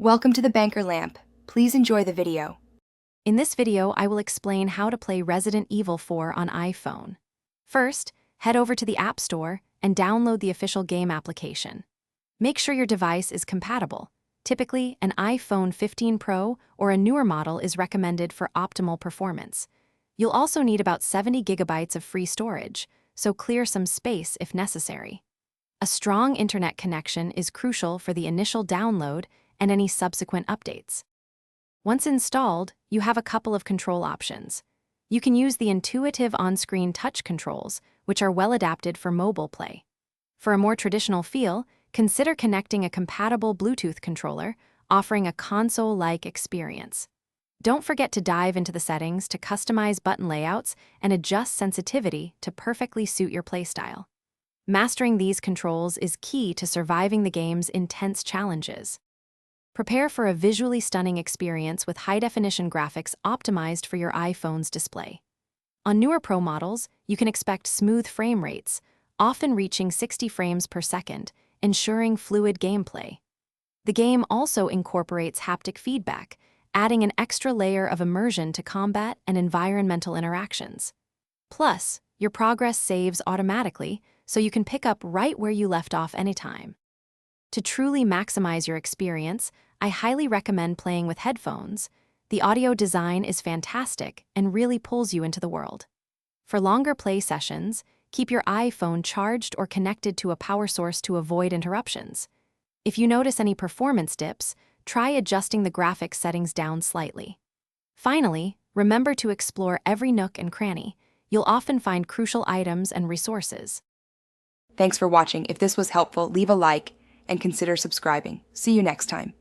Welcome to the Banker Lamp. Please enjoy the video. In this video, I will explain how to play Resident Evil 4 on iPhone. First, head over to the App Store and download the official game application. Make sure your device is compatible. Typically, an iPhone 15 Pro or a newer model is recommended for optimal performance. You'll also need about 70 gigabytes of free storage, so clear some space if necessary. A strong internet connection is crucial for the initial download and any subsequent updates. Once installed, you have a couple of control options. You can use the intuitive on-screen touch controls, which are well adapted for mobile play. For a more traditional feel, consider connecting a compatible Bluetooth controller, offering a console-like experience. Don't forget to dive into the settings to customize button layouts and adjust sensitivity to perfectly suit your playstyle. Mastering these controls is key to surviving the game's intense challenges. Prepare for a visually stunning experience with high-definition graphics optimized for your iPhone's display. On newer Pro models, you can expect smooth frame rates, often reaching 60 frames per second, ensuring fluid gameplay. The game also incorporates haptic feedback, adding an extra layer of immersion to combat and environmental interactions. Plus, your progress saves automatically, so you can pick up right where you left off anytime. To truly maximize your experience, I highly recommend playing with headphones. The audio design is fantastic and really pulls you into the world. For longer play sessions, keep your iPhone charged or connected to a power source to avoid interruptions. If you notice any performance dips, try adjusting the graphics settings down slightly. Finally, remember to explore every nook and cranny. You'll often find crucial items and resources. Thanks for watching. If this was helpful, leave a like and consider subscribing. See you next time.